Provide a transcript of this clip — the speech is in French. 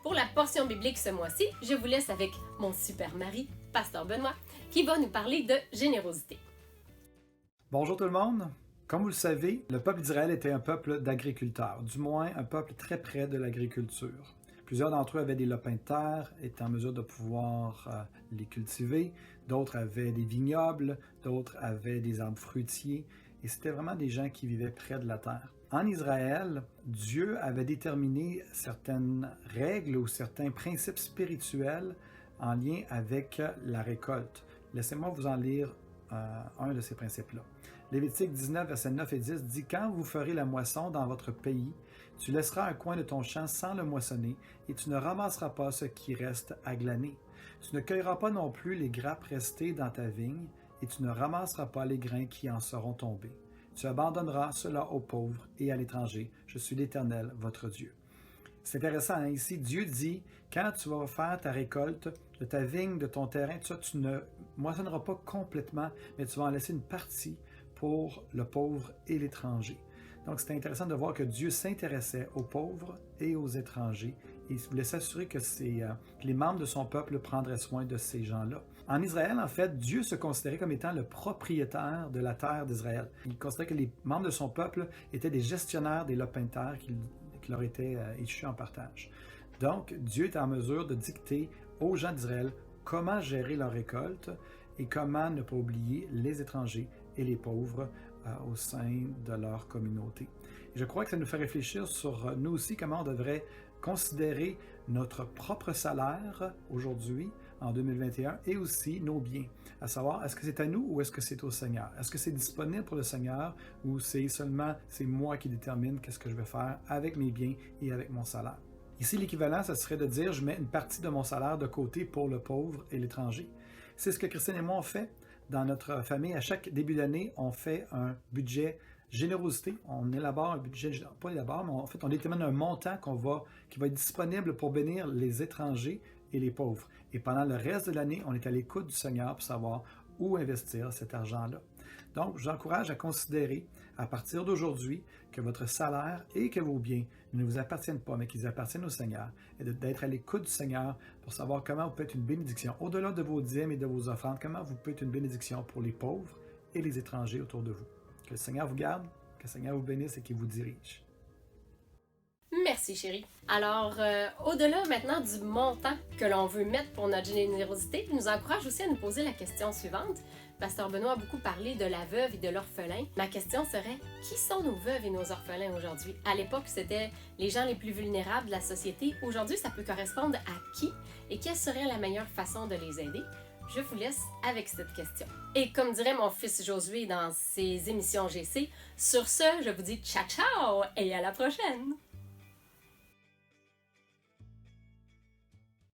Pour la portion biblique ce mois-ci, je vous laisse avec mon super mari, Pasteur Benoît, qui va nous parler de générosité. Bonjour tout le monde. Comme vous le savez, le peuple d'Israël était un peuple d'agriculteurs, du moins un peuple très près de l'agriculture. Plusieurs d'entre eux avaient des lopins de terre, étaient en mesure de pouvoir les cultiver. D'autres avaient des vignobles, d'autres avaient des arbres fruitiers. Et c'était vraiment des gens qui vivaient près de la terre. En Israël, Dieu avait déterminé certaines règles ou certains principes spirituels en lien avec la récolte. Laissez-moi vous en lire un de ces principes-là. Lévitique 19, versets 9 et 10 dit « Quand vous ferez la moisson dans votre pays, tu laisseras un coin de ton champ sans le moissonner, et tu ne ramasseras pas ce qui reste à glaner. Tu ne cueilleras pas non plus les grappes restées dans ta vigne, et tu ne ramasseras pas les grains qui en seront tombés. Tu abandonneras cela aux pauvres et à l'étranger. Je suis l'Éternel, votre Dieu. » C'est intéressant, hein? Ici, Dieu dit, quand tu vas faire ta récolte de ta vigne, de ton terrain, tu ne moissonneras pas complètement, mais tu vas en laisser une partie pour le pauvre et l'étranger. Donc, c'est intéressant de voir que Dieu s'intéressait aux pauvres et aux étrangers et il voulait s'assurer que les membres de son peuple prendraient soin de ces gens-là. En Israël, en fait, Dieu se considérait comme étant le propriétaire de la terre d'Israël. Il considérait que les membres de son peuple étaient des gestionnaires des lopins de terre qui leur étaient échus en partage. Donc, Dieu est en mesure de dicter aux gens d'Israël comment gérer leur récolte et comment ne pas oublier les étrangers et les pauvres au sein de leur communauté. Et je crois que ça nous fait réfléchir sur nous aussi, comment on devrait considérer notre propre salaire aujourd'hui, en 2021, et aussi nos biens. À savoir, est-ce que c'est à nous ou est-ce que c'est au Seigneur? Est-ce que c'est disponible pour le Seigneur ou c'est moi qui détermine qu'est-ce que je vais faire avec mes biens et avec mon salaire? Ici, l'équivalent, ce serait de dire, je mets une partie de mon salaire de côté pour le pauvre et l'étranger. C'est ce que Christine et moi on fait dans notre famille. À chaque début d'année, on fait un budget générosité. On élabore un budget, pas élabore, mais en fait, on détermine un montant qui va être disponible pour bénir les étrangers et les pauvres. Et pendant le reste de l'année, on est à l'écoute du Seigneur pour savoir où investir cet argent-là. Donc, je vous encourage à considérer, à partir d'aujourd'hui, que votre salaire et que vos biens ne vous appartiennent pas, mais qu'ils appartiennent au Seigneur, et d'être à l'écoute du Seigneur pour savoir comment vous pouvez être une bénédiction, au-delà de vos dîmes et de vos offrandes, comment vous pouvez être une bénédiction pour les pauvres et les étrangers autour de vous. Que le Seigneur vous garde, que le Seigneur vous bénisse et qu'il vous dirige. Merci, chérie. Alors, au-delà maintenant du montant que l'on veut mettre pour notre générosité, il nous encourage aussi à nous poser la question suivante. Pasteur Benoît a beaucoup parlé de la veuve et de l'orphelin. Ma question serait, qui sont nos veuves et nos orphelins aujourd'hui? À l'époque, c'était les gens les plus vulnérables de la société. Aujourd'hui, ça peut correspondre à qui? Et quelle serait la meilleure façon de les aider? Je vous laisse avec cette question. Et comme dirait mon fils Josué dans ses émissions GC, sur ce, je vous dis ciao ciao et à la prochaine!